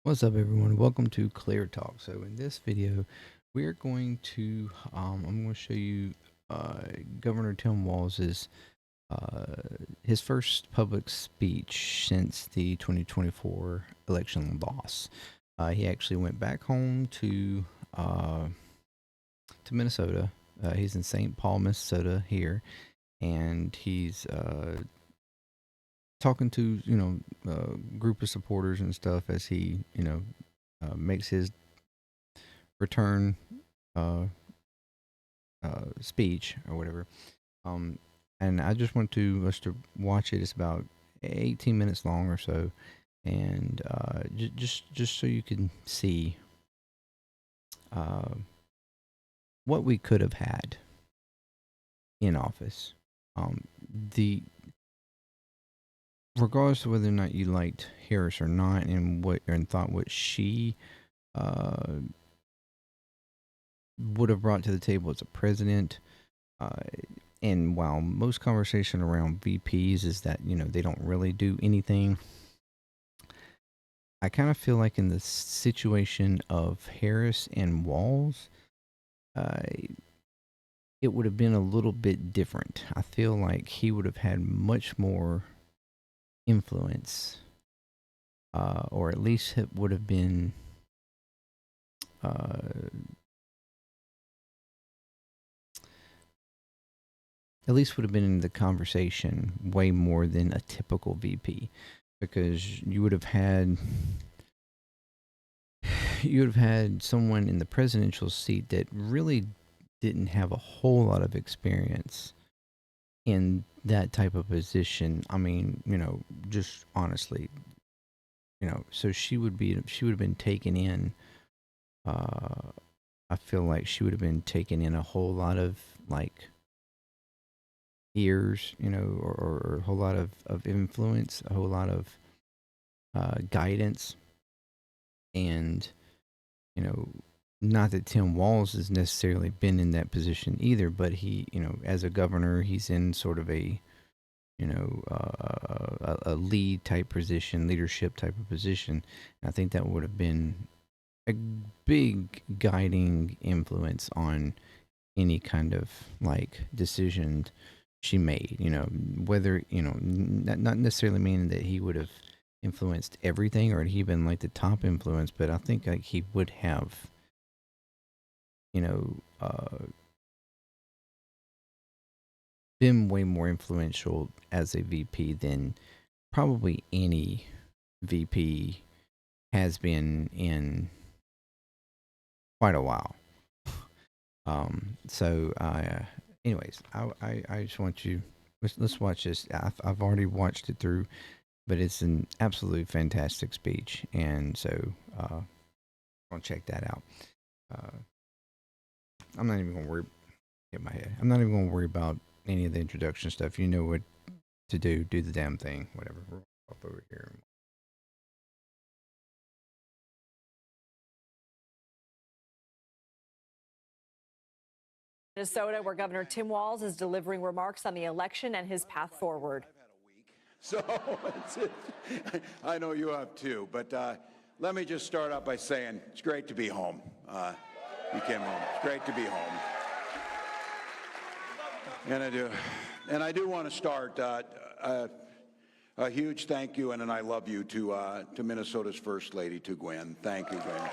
What's up, everyone? Welcome to ClearTalk. So in this video, we're going to I'm going to show you Governor Tim Walz's his first public speech since the 2024 election loss. He actually went back home to Minnesota. He's in St. Paul, Minnesota here, and he's talking to group of supporters and stuff as he makes his return speech or whatever. And I just want us to watch it. It's about 18 minutes long or so, and just so you can see what we could have had in office. The Regardless of whether or not you liked Harris or not, and thought what she would have brought to the table as a president. And while most conversation around VPs is that they don't really do anything, I kind of feel like in the situation of Harris and Walz, it would have been a little bit different. I feel like he would have had much more influence, or at least it would have been in the conversation way more than a typical VP, because you would have had someone in the presidential seat that really didn't have a whole lot of experience in that type of position. I mean, just honestly, so she would have been taken in. I feel like she would have been taken in a whole lot of ears, or a whole lot of influence, a whole lot of guidance. And, not that Tim Walz has necessarily been in that position either, but he, as a governor, he's in sort of a lead type position, leadership type of position. And I think that would have been a big guiding influence on any kind of decision she made. Whether not necessarily meaning that he would have influenced everything or he been the top influence, but I think he would have been way more influential as a VP than probably any VP has been in quite a while. So anyways, I just want you, let's watch this. I've already watched it through, but it's an absolutely fantastic speech, and so I'll check that out. I'm not even gonna worry. Get my head. I'm not even gonna worry about any of the introduction stuff. You know what to do. Do the damn thing. Whatever. We're up over here. Minnesota, where Governor Tim Walz is delivering remarks on the election and his path forward. So I know you have too, but let me just start out by saying it's great to be home. You came home. It's great to be home. And I do want to start a huge thank you and an I love you to Minnesota's First Lady, to Gwen. Thank you, Gwen.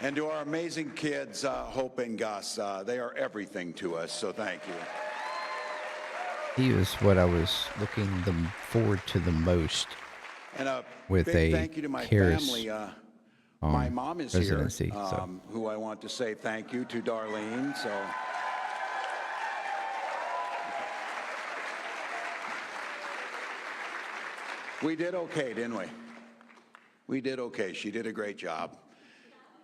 And to our amazing kids, Hope and Gus, they are everything to us, so thank you. He was what I was looking forward to the most. And a with big a thank you to my Harris, family. My mom is here, so. who I want to say thank you to, Darlene. So. We did okay, didn't we? We did okay. She did a great job.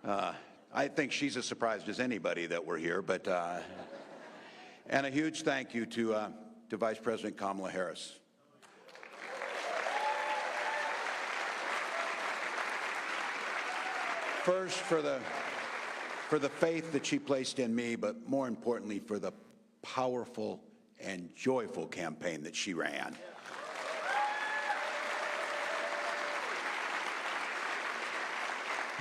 I think she's as surprised as anybody that we're here, but and a huge thank you to Vice President Kamala Harris. First, for the faith that she placed in me, but more importantly, for the powerful and joyful campaign that she ran.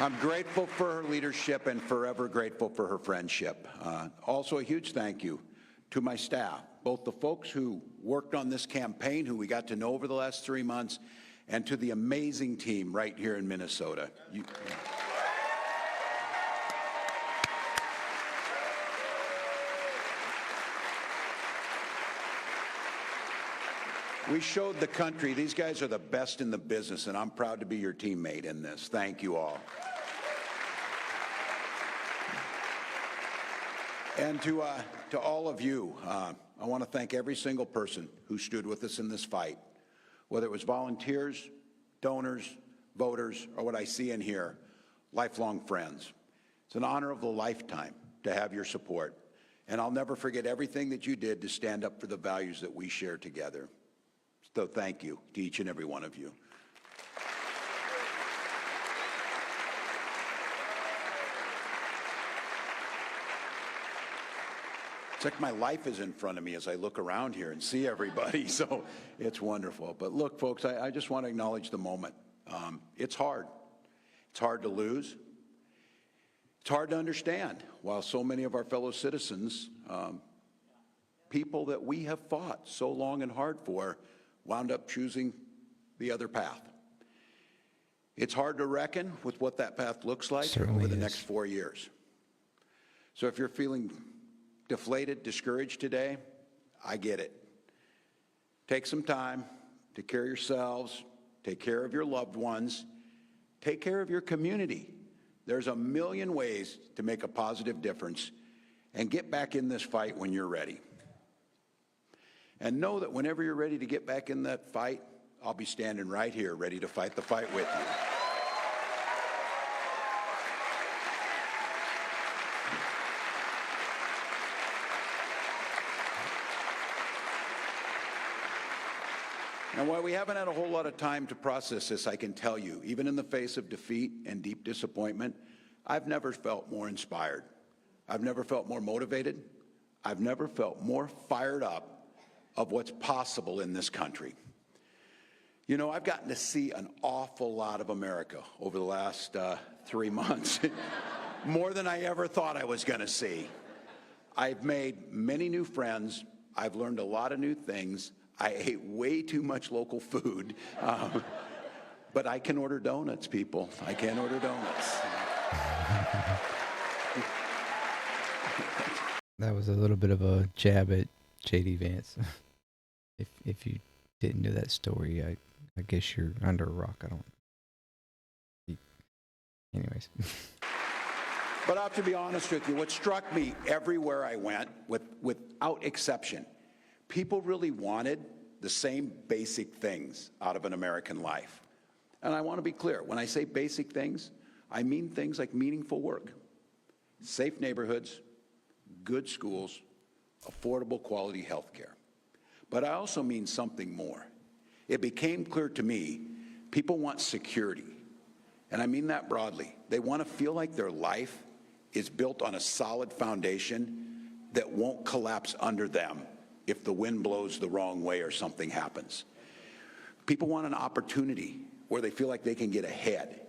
I'm grateful for her leadership and forever grateful for her friendship. Also, a huge thank you to my staff, both the folks who worked on this campaign, who we got to know over the last 3 months, and to the amazing team right here in Minnesota. We showed the country these guys are the best in the business, and I'm proud to be your teammate in this. Thank you all. And to all of you, I want to thank every single person who stood with us in this fight, whether it was volunteers, donors, voters, or what I see in here, lifelong friends. It's an honor of a lifetime to have your support, and I'll never forget everything that you did to stand up for the values that we share together. So thank you to each and every one of you. It's like my life is in front of me as I look around here and see everybody, so it's wonderful. But look, folks, I just want to acknowledge the moment. It's hard. It's hard to lose. It's hard to understand while so many of our fellow citizens, people that we have fought so long and hard for, wound up choosing the other path. It's hard to reckon with what that path looks like over the next 4 years. So if you're feeling deflated, discouraged today, I get it. Take some time to take care of yourselves, take care of your loved ones, take care of your community. There's a million ways to make a positive difference, and get back in this fight when you're ready. And know that whenever you're ready to get back in that fight, I'll be standing right here ready to fight the fight with you. And while we haven't had a whole lot of time to process this, I can tell you, even in the face of defeat and deep disappointment, I've never felt more inspired. I've never felt more motivated. I've never felt more fired up of what's possible in this country. You know, I've gotten to see an awful lot of America over the last 3 months, more than I ever thought I was going to see. I've made many new friends. I've learned a lot of new things. I ate way too much local food, but I can order donuts, people. I can order donuts. That was a little bit of a jab at J.D. Vance. If you didn't know that story, I guess you're under a rock. I don't. Anyways. But I have to be honest with you, what struck me everywhere I went, without exception, people really wanted the same basic things out of an American life. And I want to be clear, when I say basic things, I mean things like meaningful work, safe neighborhoods, good schools, affordable quality health care. But I also mean something more. It became clear to me, people want security. And I mean that broadly. They want to feel like their life is built on a solid foundation that won't collapse under them if the wind blows the wrong way or something happens. People want an opportunity where they feel like they can get ahead,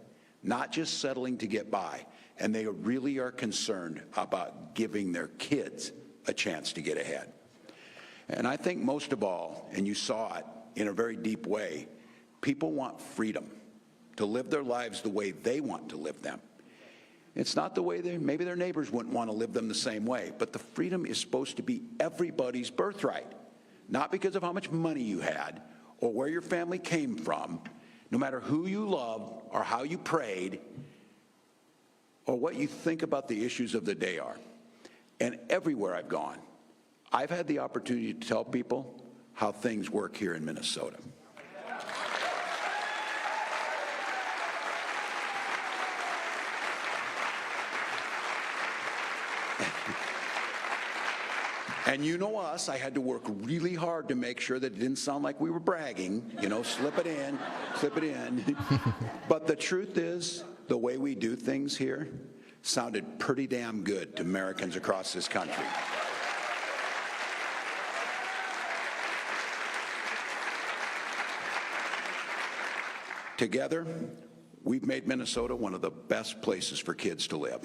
not just settling to get by. And they really are concerned about giving their kids a chance to get ahead. And I think most of all, and you saw it in a very deep way, people want freedom to live their lives the way they want to live them. It's not the way maybe their neighbors wouldn't want to live them the same way, but the freedom is supposed to be everybody's birthright, not because of how much money you had or where your family came from, no matter who you love or how you prayed or what you think about the issues of the day are. And everywhere I've gone, I've had the opportunity to tell people how things work here in Minnesota. And you know us, I had to work really hard to make sure that it didn't sound like we were bragging, you know, slip it in, slip it in. But the truth is, the way we do things here sounded pretty damn good to Americans across this country. Together, we've made Minnesota one of the best places for kids to live.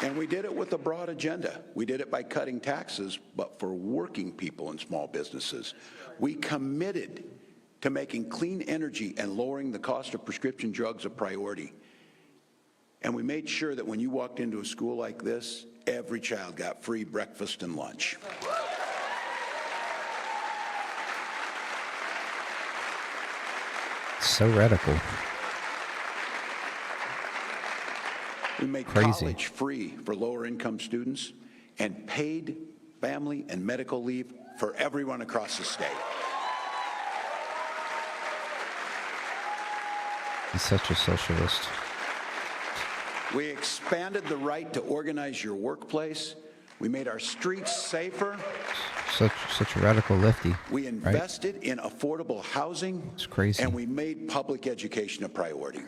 And we did it with a broad agenda. We did it by cutting taxes, but for working people and small businesses. We committed to making clean energy and lowering the cost of prescription drugs a priority. And we made sure that when you walked into a school like this, every child got free breakfast and lunch. So radical. We made college free for lower income students and paid family and medical leave for everyone across the state. He's such a socialist. We expanded the right to organize your workplace. We made our streets safer. Such a radical lefty. We invested in affordable housing. It's crazy. And we made public education a priority.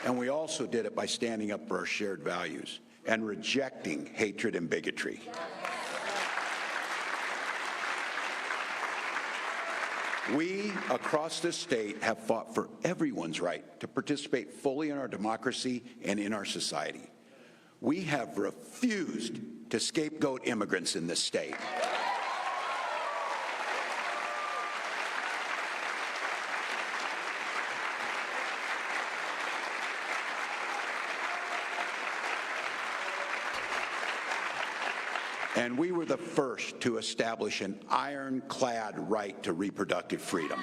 And we also did it by standing up for our shared values and rejecting hatred and bigotry. We, across this state, have fought for everyone's right to participate fully in our democracy and in our society. We have refused to scapegoat immigrants in this state. And we were the first to establish an ironclad right to reproductive freedom.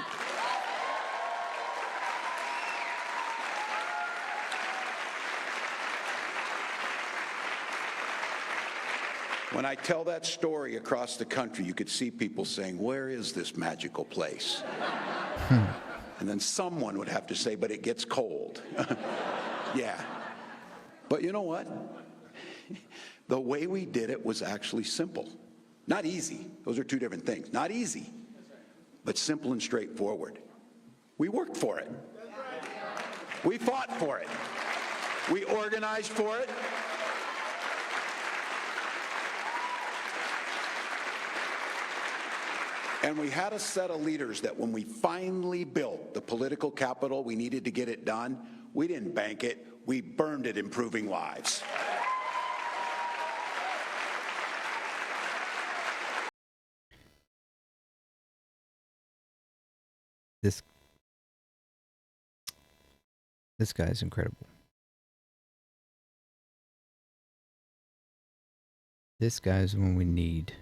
When I tell that story across the country, you could see people saying, "Where is this magical place?" And then someone would have to say, "But it gets cold." Yeah. But you know what? The way we did it was actually simple. Not easy. Those are two different things. Not easy, but simple and straightforward. We worked for it. We fought for it. We organized for it. And we had a set of leaders that when we finally built the political capital we needed to get it done, we didn't bank it, we burned it improving lives. This guy is incredible. This guy is the one we need.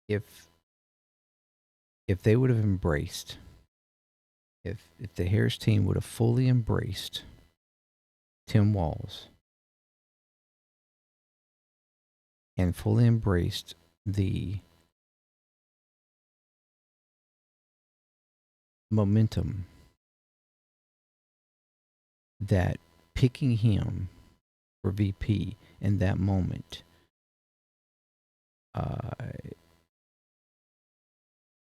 If they would have embraced, if the Harris team would have fully embraced Tim Walz and fully embraced the momentum that picking him for VP in that moment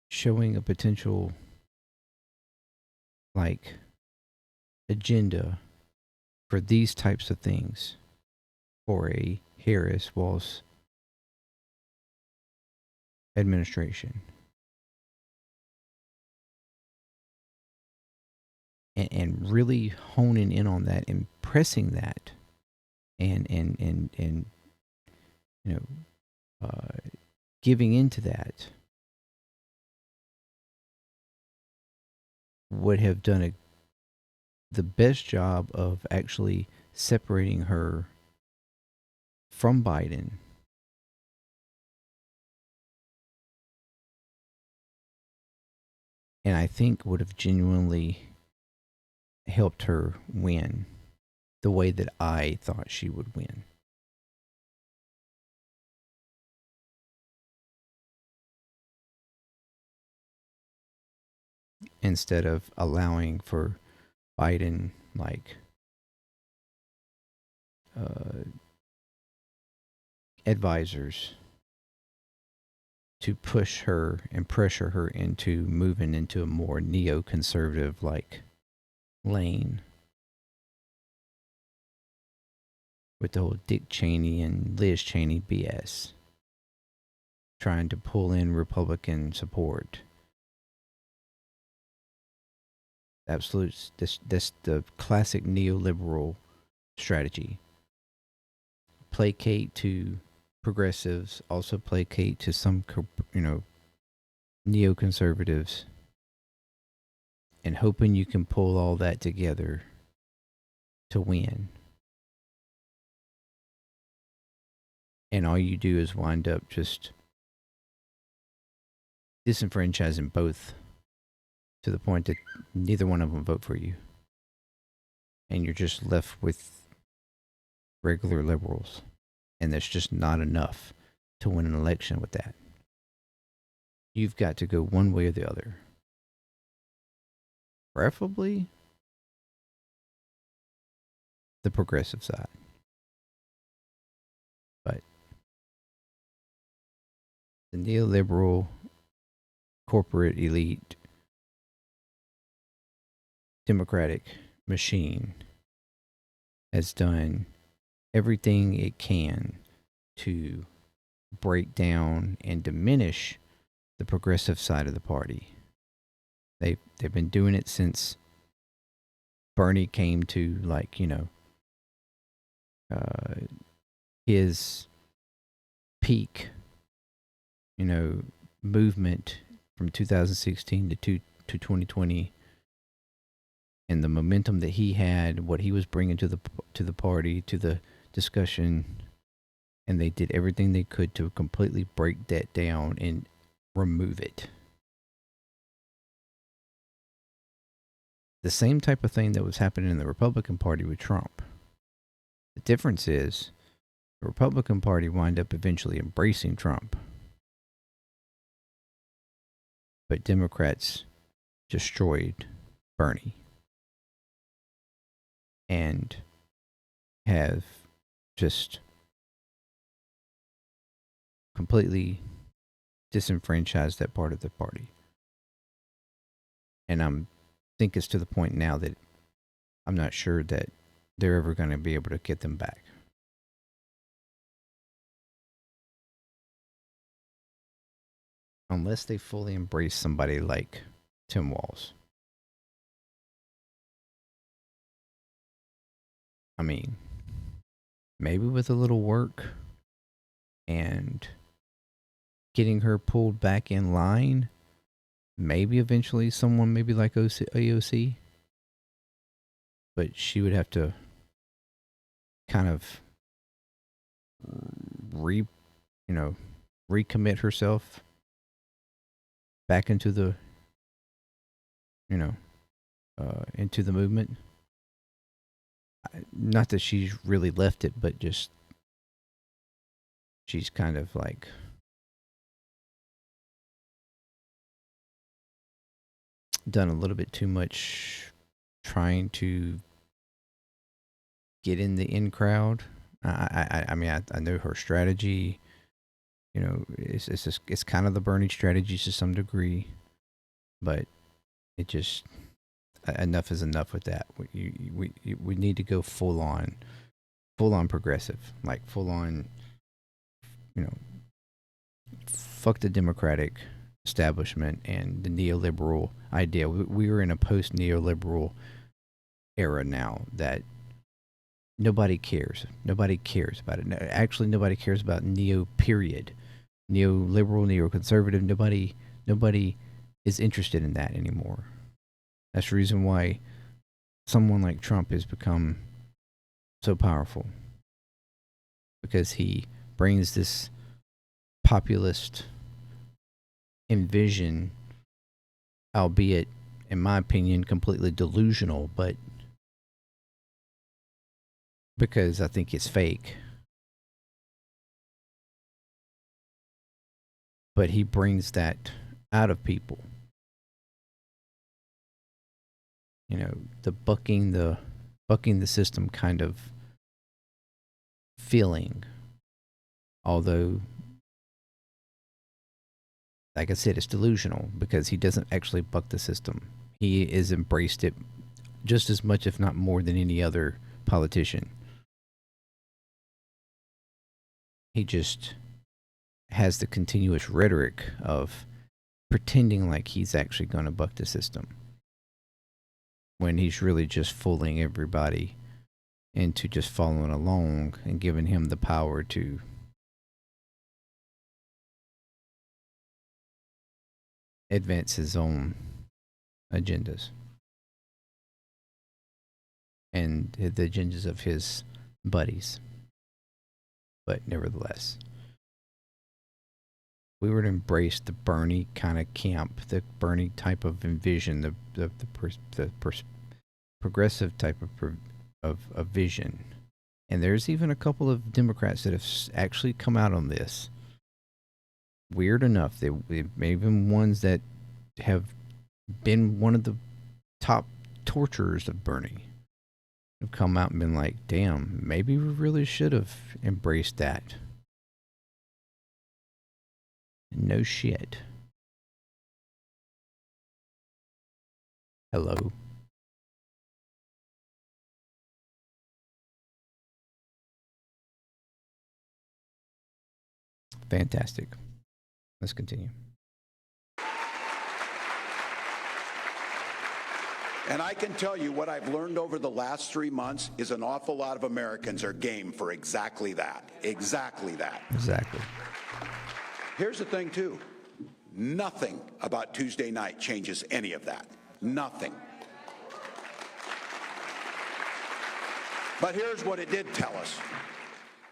showing a potential like agenda for these types of things for a Harris Walz administration. And really honing in on that and pressing that and you know giving into that would have done the best job of actually separating her from Biden and I think would have genuinely helped her win the way that I thought she would win. Instead of allowing for Biden like advisors to push her and pressure her into moving into a more neoconservative like lane with the whole Dick Cheney and Liz Cheney BS, trying to pull in Republican support. Absolute. That's the classic neoliberal strategy. Placate to progressives, also placate to some, neoconservatives, and hoping you can pull all that together to win. And all you do is wind up just disenfranchising both to the point that neither one of them vote for you. And you're just left with regular liberals. And there's just not enough to win an election with that. You've got to go one way or the other. Preferably the progressive side. But the neoliberal corporate elite democratic machine has done everything it can to break down and diminish the progressive side of the party. They've been doing it since Bernie came to, his peak, movement from 2016 to 2020, and the momentum that he had, what he was bringing to the party, to the discussion, and they did everything they could to completely break that down and remove it. The same type of thing that was happening in the Republican Party with Trump. The difference is the Republican Party wind up eventually embracing Trump. But Democrats destroyed Bernie and have just completely disenfranchised that part of the party. And I think it's to the point now that I'm not sure that they're ever going to be able to get them back. Unless they fully embrace somebody like Tim Walz. I mean, maybe with a little work and getting her pulled back in line, maybe eventually someone maybe like AOC, but she would have to kind of recommit herself back into the into the movement. Not that she's really left it, but just she's kind of like done a little bit too much trying to get in the in crowd. I mean, I know her strategy. It's kind of the Bernie strategy to some degree, but it just enough is enough with that. We need to go full on progressive, like full on, fuck the Democratic establishment and the neoliberal idea. We are in a post neoliberal era now that nobody cares. Nobody cares about it. Actually, nobody cares about neo period. Neoliberal, neoconservative. Nobody is interested in that anymore. That's the reason why someone like Trump has become so powerful. Because he brings this populist envision, albeit, in my opinion, completely delusional, but because I think it's fake. But he brings that out of people. The bucking the system kind of feeling. Although, like I said, it's delusional because he doesn't actually buck the system. He has embraced it just as much, if not more, than any other politician. He just has the continuous rhetoric of pretending like he's actually going to buck the system when he's really just fooling everybody into just following along and giving him the power to advance his own agendas and the agendas of his buddies. But nevertheless, we were to embrace the Bernie kind of camp, the Bernie type of vision, the progressive type of vision. And there's even a couple of Democrats that have actually come out on this. Weird enough, they even ones that have been one of the top torturers of Bernie have come out and been like, damn, maybe we really should have embraced that. No shit. Hello. Fantastic. Let's continue. And I can tell you what I've learned over the last 3 months is an awful lot of Americans are game for exactly that. Exactly that. Exactly. Here's the thing, too. Nothing about Tuesday night changes any of that. Nothing. But here's what it did tell us.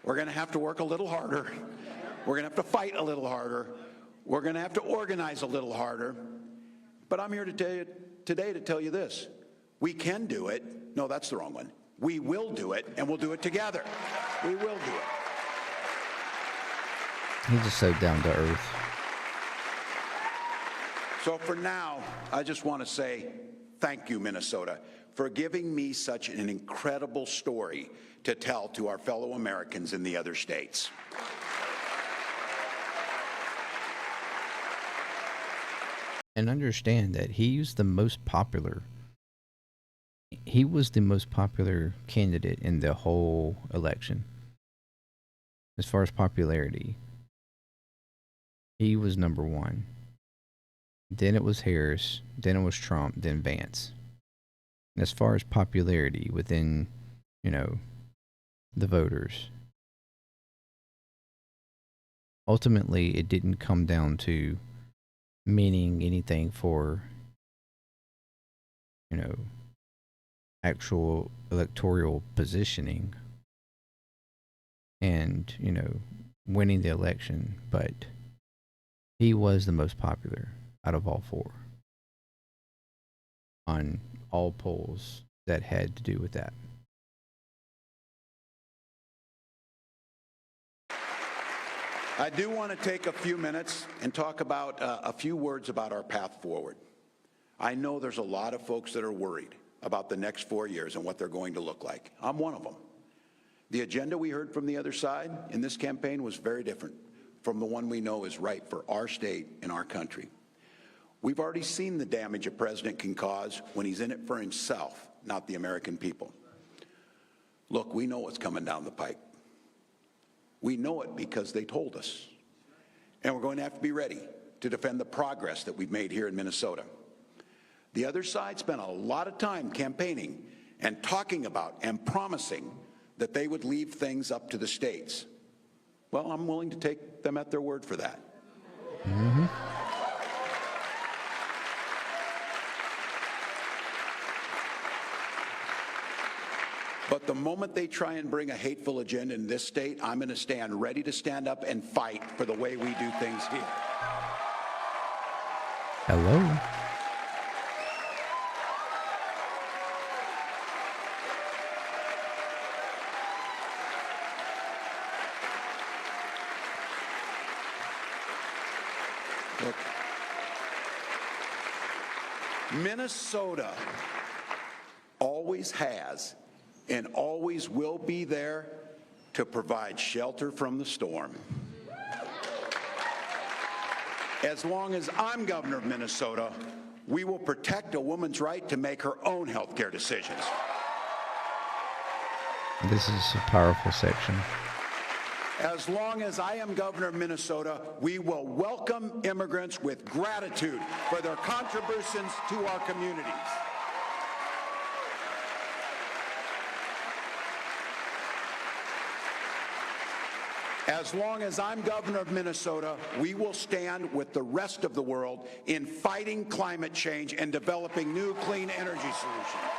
We're going to have to work a little harder. We're going to have to fight a little harder. We're going to have to organize a little harder. But I'm here to tell you today to tell you this. We can do it. No, that's the wrong one. We will do it, and we'll do it together. We will do it. He's just so down to earth. So for now, I just want to say thank you, Minnesota, for giving me such an incredible story to tell to our fellow Americans in the other states. And understand that he was the most popular candidate in the whole election. As far as popularity, he was number one. Then it was Harris, then it was Trump, then Vance. And as far as popularity within, the voters, ultimately it didn't come down to meaning anything for, actual electoral positioning and, winning the election, but he was the most popular out of all four on all polls that had to do with that. I do want to take a few minutes and talk about a few words about our path forward. I know there's a lot of folks that are worried about the next 4 years and what they're going to look like. I'm one of them. The agenda we heard from the other side in this campaign was very different from the one we know is right for our state and our country. We've already seen the damage a president can cause when he's in it for himself, not the American people. Look, we know what's coming down the pike. We know it because they told us. And we're going to have to be ready to defend the progress that we've made here in Minnesota. The other side spent a lot of time campaigning and talking about and promising that they would leave things up to the states. Well, I'm willing to take them at their word for that. Mm-hmm. But the moment they try and bring a hateful agenda in this state, I'm going to stand ready to stand up and fight for the way we do things here. Hello. Look, Minnesota always has and always will be there to provide shelter from the storm. As long as I'm governor of Minnesota, we will protect a woman's right to make her own health care decisions. This is a powerful section. As long as I am governor of Minnesota, we will welcome immigrants with gratitude for their contributions to our communities. As long as I'm governor of Minnesota, we will stand with the rest of the world in fighting climate change and developing new clean energy solutions.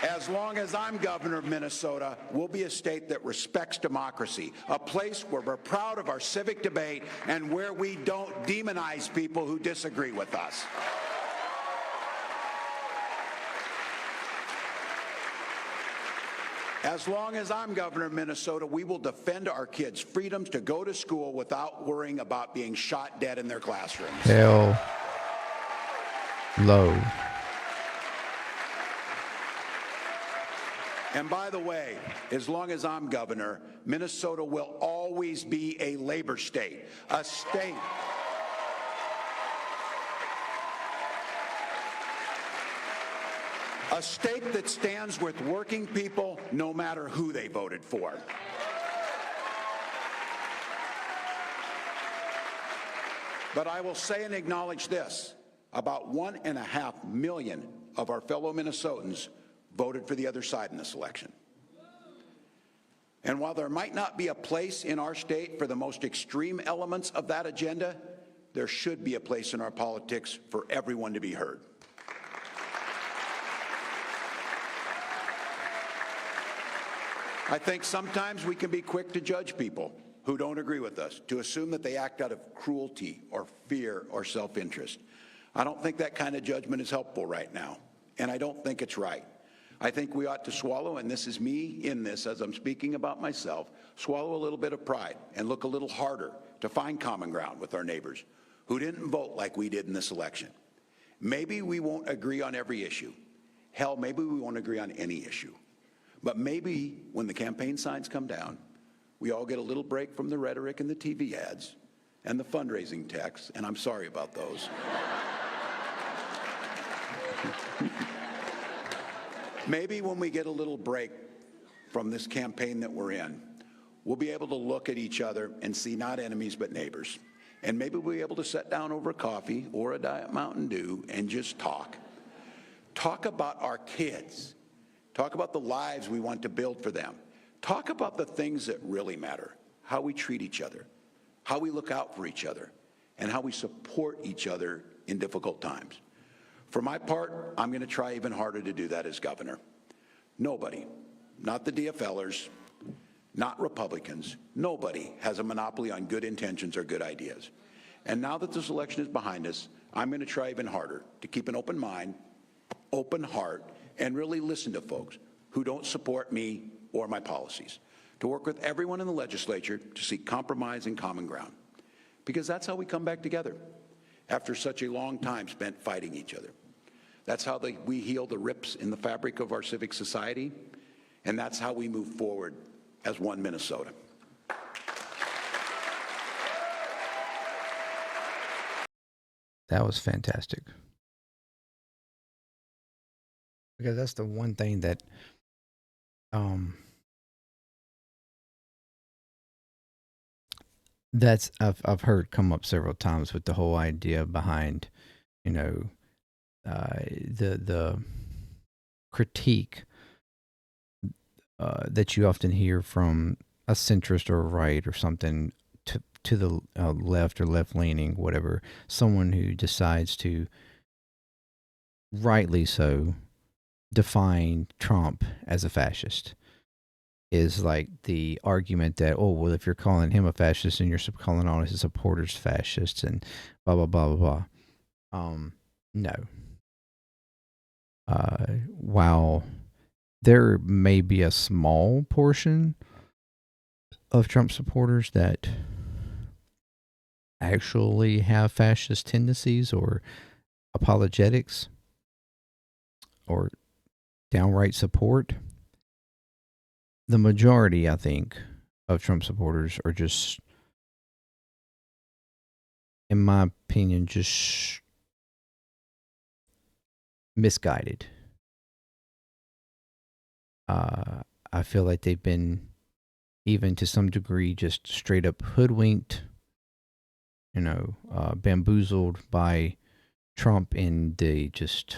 As long as I'm governor of Minnesota, we'll be a state that respects democracy, a place where we're proud of our civic debate and where we don't demonize people who disagree with us. As long as I'm governor of Minnesota, we will defend our kids' freedoms to go to school without worrying about being shot dead in their classrooms. Hell low. And by the way, as long as I'm governor, Minnesota will always be a labor state, a state that stands with working people no matter who they voted for. But I will say and acknowledge this, about 1.5 million of our fellow Minnesotans voted for the other side in this election. And while there might not be a place in our state for the most extreme elements of that agenda, there should be a place in our politics for everyone to be heard. I think sometimes we can be quick to judge people who don't agree with us, to assume that they act out of cruelty or fear or self-interest. I don't think that kind of judgment is helpful right now, and I don't think it's right. I think we ought to swallow, and this is me in this as I'm speaking about myself, swallow a little bit of pride and look a little harder to find common ground with our neighbors who didn't vote like we did in this election. Maybe we won't agree on every issue. Hell, maybe we won't agree on any issue. But maybe when the campaign signs come down, we all get a little break from the rhetoric and the TV ads and the fundraising texts, and I'm sorry about those. Maybe when we get a little break from this campaign that we're in, we'll be able to look at each other and see not enemies but neighbors. And maybe we'll be able to sit down over coffee or a Diet Mountain Dew and just talk. Talk about our kids. Talk about the lives we want to build for them. Talk about the things that really matter, how we treat each other, how we look out for each other, and how we support each other in difficult times. For my part, I'm going to try even harder to do that as governor. Nobody, not the DFLers, not Republicans, nobody has a monopoly on good intentions or good ideas. And now that this election is behind us, I'm going to try even harder to keep an open mind, open heart, and really listen to folks who don't support me or my policies, to work with everyone in the legislature to seek compromise and common ground. Because that's how we come back together after such a long time spent fighting each other. That's how we heal the rips in the fabric of our civic society, and that's how we move forward as one Minnesota. That was fantastic. Because that's the one thing that that's I've heard come up several times with the whole idea behind, the critique that you often hear from a centrist or a right or something to the left or left leaning, whatever, someone who decides to, rightly so, define Trump as a fascist is like the argument that, oh, well, if you're calling him a fascist and you're calling all his supporters fascists and blah, blah, blah, blah, blah. No. While there may be a small portion of Trump supporters that actually have fascist tendencies or apologetics or downright support, the majority, I think, of Trump supporters are just, in my opinion, just misguided. I feel like they've been, even to some degree, just straight up hoodwinked, bamboozled by Trump in the just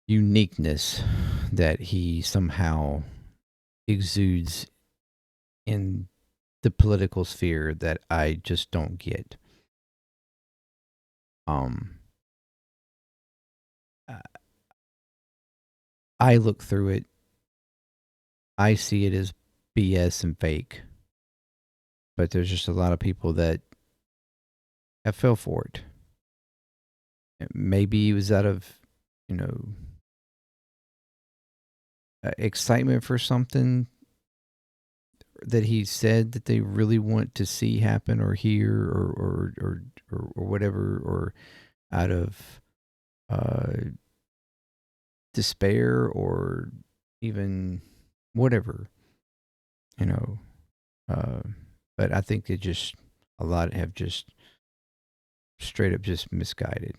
uniqueness that he somehow exudes in the political sphere that I just don't get. Um, I look through it. I see it as BS and fake, but there's just a lot of people that have fell for it. Maybe it was out of, you know, excitement for something that he said that they really want to see happen or hear or whatever, or out of despair or even whatever, you know. Uh, but I think it just, a lot have just straight up just misguided.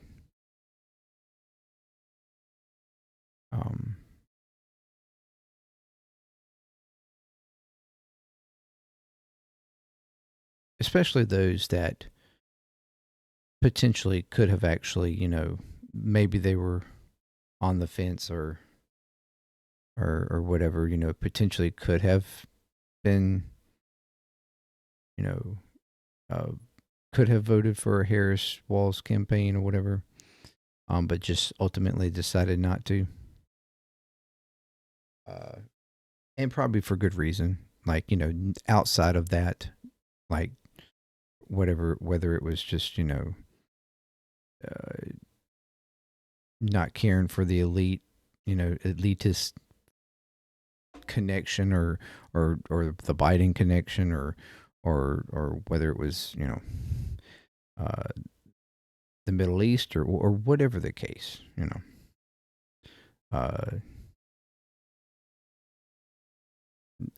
Um, Especially those that potentially could have actually, maybe they were on the fence or whatever, potentially could have been, you know, uh, could have voted for a Harris Walz campaign or whatever, but just ultimately decided not to. And probably for good reason. Like, outside of that, like, whatever, whether it was just, uh, not caring for the elite, elitist connection or the Biden connection or whether it was, uh, the Middle East or whatever the case, uh,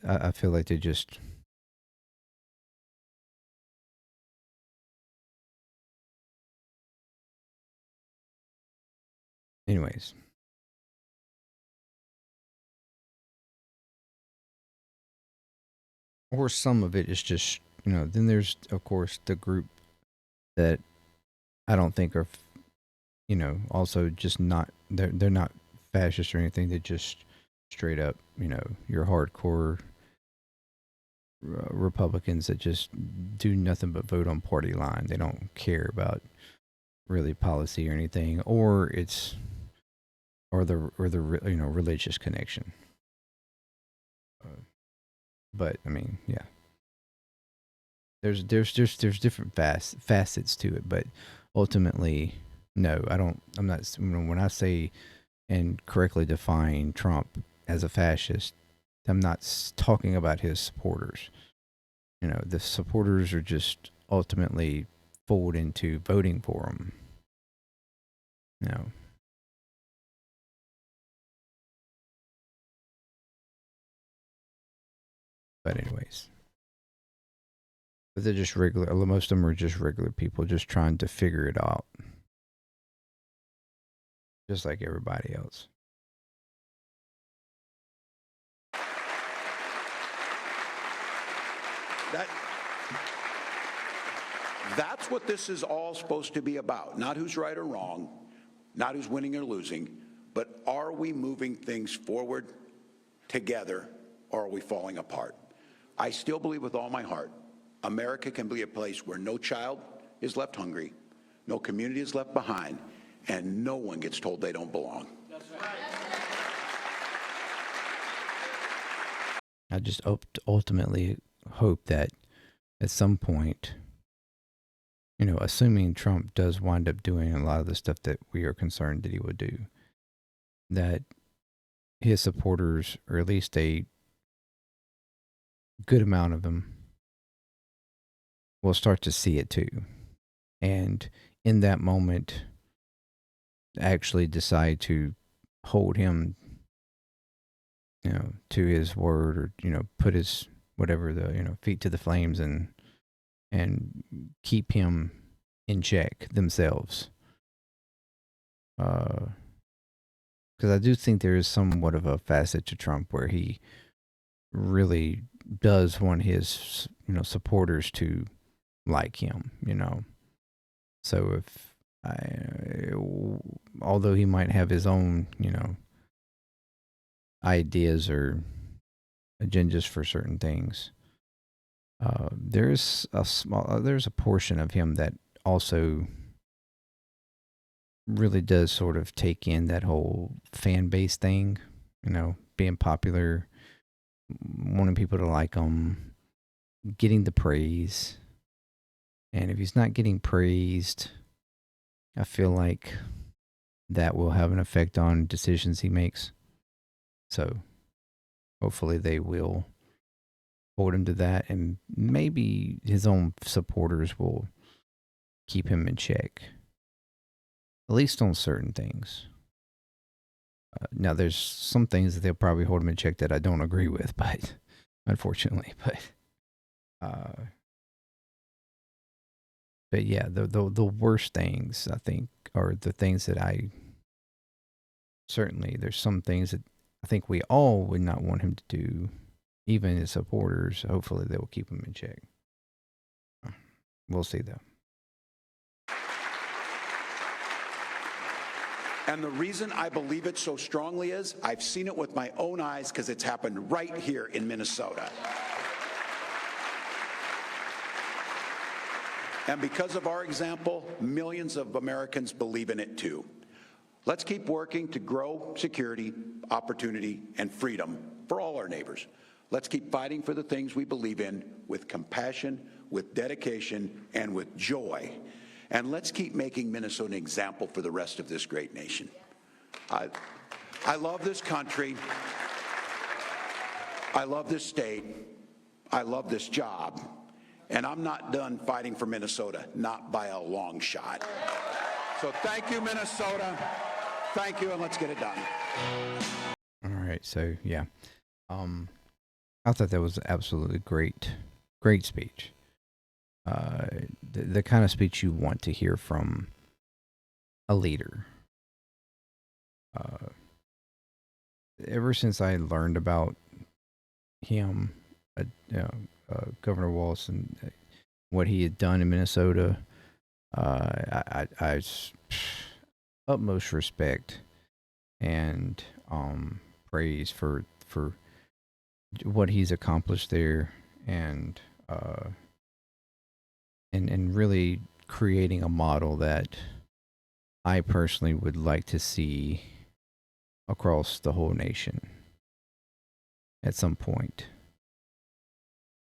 I feel like they just, anyways. Or some of it is just, then there's, of course, the group that I don't think are, also just not, they're not fascist or anything. They just straight up, your hardcore Republicans that just do nothing but vote on party line. They don't care about really policy or anything, or it's, or the religious connection. But I mean, yeah, there's different facets to it, but ultimately, no, I don't. I'm not. When I say and correctly define Trump as a fascist, I'm not talking about his supporters. The supporters are just ultimately fooled into voting for him. No. But anyways, but they're just regular. Most of them are just regular people, just trying to figure it out, just like everybody else. That's what this is all supposed to be about. Not who's right or wrong, not who's winning or losing, but are we moving things forward together or are we falling apart? I still believe with all my heart, America can be a place where no child is left hungry, no community is left behind, and no one gets told they don't belong. That's right. I just ultimately hope that at some point, assuming Trump does wind up doing a lot of the stuff that we are concerned that he would do, that his supporters, or at least a good amount of them, will start to see it too. And in that moment, actually decide to hold him, to his word, or, put his, whatever, the, feet to the flames and keep him in check themselves. because I do think there is somewhat of a facet to Trump where he really does want his supporters to like him. So if although he might have his own ideas or agendas for certain things, there's a portion of him that also really does sort of take in that whole fan base thing, being popular, wanting people to like him, getting the praise. And if he's not getting praised, I feel like that will have an effect on decisions he makes. So hopefully they will hold him to that, and maybe his own supporters will keep him in check, at least on certain things. Now, there's some things that they'll probably hold him in check that I don't agree with, but unfortunately, but yeah, the worst things I think are the things that there's some things that I think we all would not want him to do, even his supporters. Hopefully, they will keep him in check. We'll see, though. And the reason I believe it so strongly is I've seen it with my own eyes because it's happened right here in Minnesota. And because of our example, millions of Americans believe in it too. Let's keep working to grow security, opportunity, and freedom for all our neighbors. Let's keep fighting for the things we believe in with compassion, with dedication, and with joy. And let's keep making Minnesota an example for the rest of this great nation. I love this country. I love this state. I love this job. And I'm not done fighting for Minnesota, not by a long shot. So thank you, Minnesota. Thank you, and let's get it done. All right, so yeah. I thought that was absolutely great speech. The kind of speech you want to hear from a leader. Ever since I learned about him, Governor Walz, and what he had done in Minnesota, I utmost respect and praise for what he's accomplished there, and really creating a model that I personally would like to see across the whole nation at some point.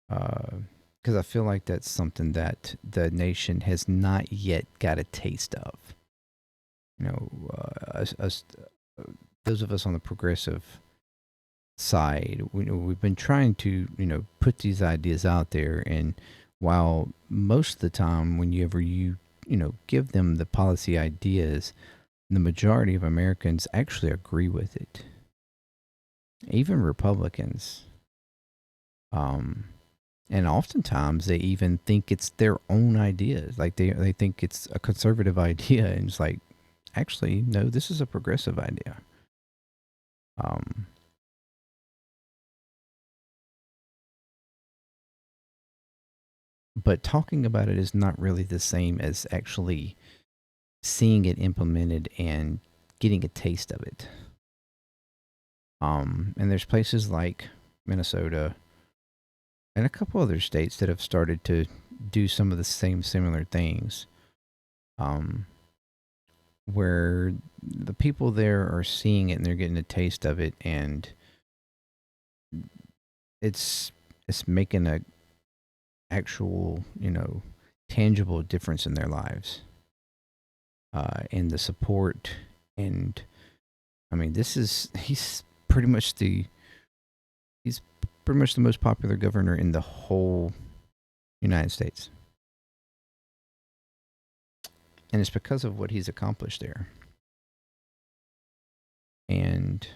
Because I feel like that's something that the nation has not yet got a taste of. Those of us on the progressive side, we've been trying to, put these ideas out there, and while most of the time, whenever you give them the policy ideas, the majority of Americans actually agree with it. Even Republicans. And oftentimes they even think it's their own ideas. Like they think it's a conservative idea, and it's like, actually, no, this is a progressive idea. But talking about it is not really the same as actually seeing it implemented and getting a taste of it. And there's places like Minnesota and a couple other states that have started to do some of the similar things, where the people there are seeing it and they're getting a taste of it, and it's making a actual, tangible difference in their lives, and the support. And I mean, he's pretty much the most popular governor in the whole United States. And it's because of what he's accomplished there. And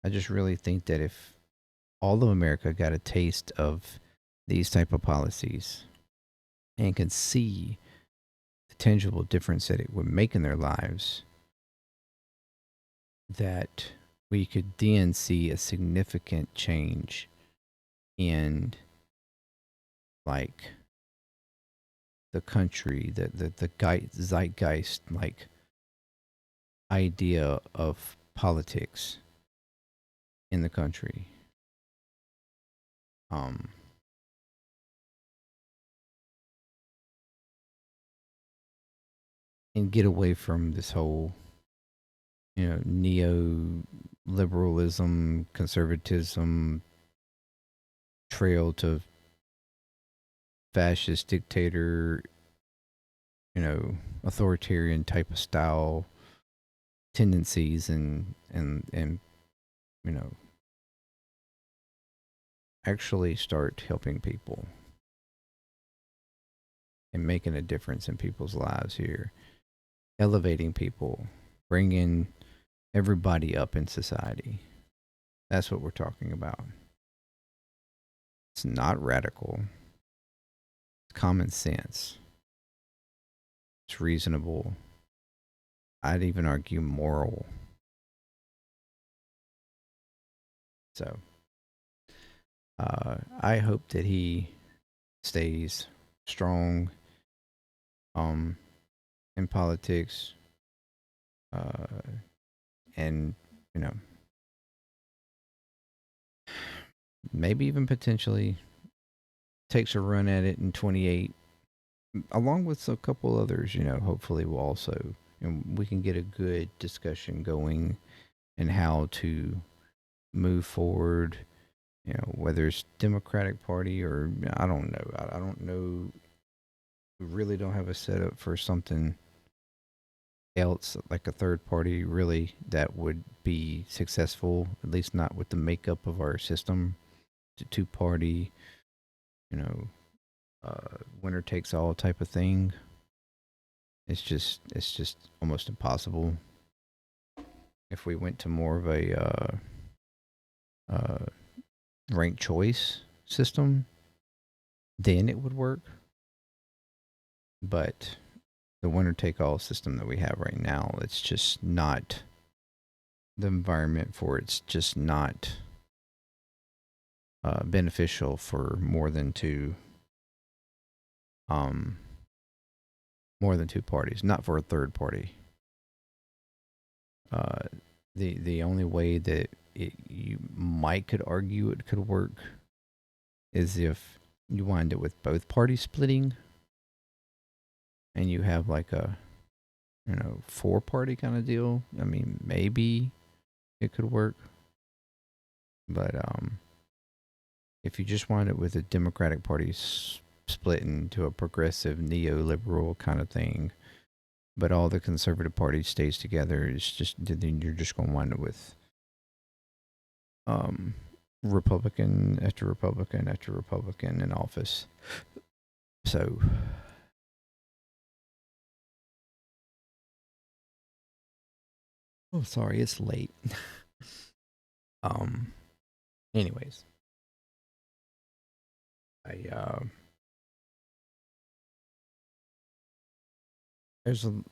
I just really think that if all of America got a taste of these type of policies and can see the tangible difference that it would make in their lives, that we could then see a significant change in like the country, the zeitgeist, like idea of politics in the country. Um, and get away from this whole, neo-liberalism, conservatism trail to fascist dictator, authoritarian type of style tendencies, and actually start helping people and making a difference in people's lives here, elevating people, bringing everybody up in society. That's what we're talking about. It's not radical. It's common sense. It's reasonable. I'd even argue moral. So, I hope that he stays strong in politics, and maybe even potentially takes a run at it in 28, along with a couple others. Hopefully will also, and we can get a good discussion going and how to move forward. Whether it's Democratic Party or I don't know. I don't know. We really don't have a setup for something else like a third party really that would be successful, at least not with the makeup of our system. The two party, you know, winner takes all type of thing. It's just almost impossible. If we went to more of a ranked choice system, then it would work. But the winner take all system that we have right now, it's just not the environment for it's just not beneficial for um more than two parties, not for a third party. uh the only way that you might could argue it could work is if you wind it with both parties splitting and you have like a four party kind of deal. I mean, maybe it could work, but if you just wind it with a Democratic Party split into a progressive neoliberal kind of thing, but all the conservative party stays together, it's just then you're just going to wind up with um, Republican after Republican after Republican in office. So, oh, sorry, it's late. um, anyways,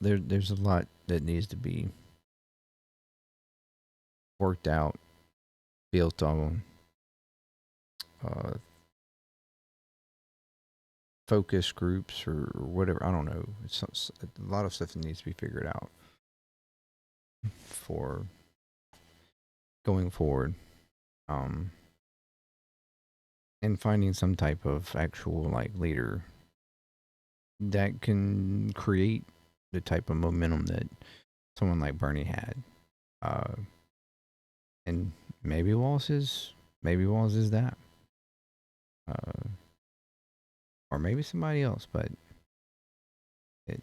there's a lot that needs to be worked out, built on, uh, focus groups or whatever. I don't know. It's a lot of stuff that needs to be figured out for going forward, um, and finding some type of actual like leader that can create the type of momentum that someone like Bernie had. Uh, and maybe Walz is that, uh, or maybe somebody else. But it,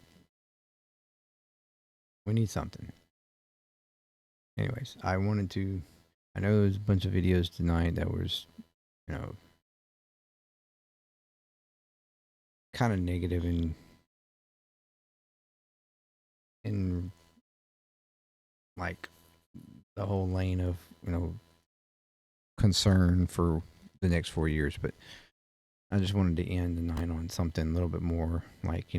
we need something. Anyways, I wanted to. I know there was a bunch of videos tonight that was, you know, kind of negative in like the whole lane of concern for the next 4 years. But I just wanted to end the night on something a little bit more like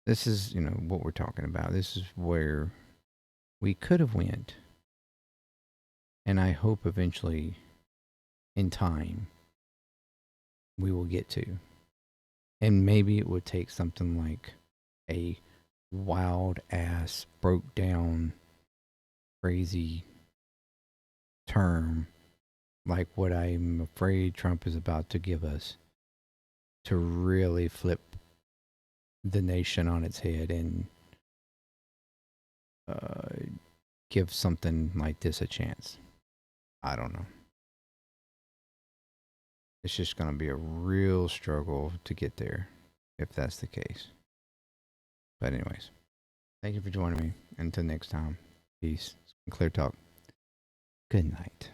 this is what we're talking about. This is where we could have went, and I hope eventually, in time, we will get to. And maybe it would take something like a wild ass, broke down, crazy term like what I'm afraid Trump is about to give us to really flip the nation on its head and give something like this a chance. I don't know. It's just going to be a real struggle to get there if that's the case. But anyways, thank you for joining me. Until next time, peace. Clear Talk. Good night.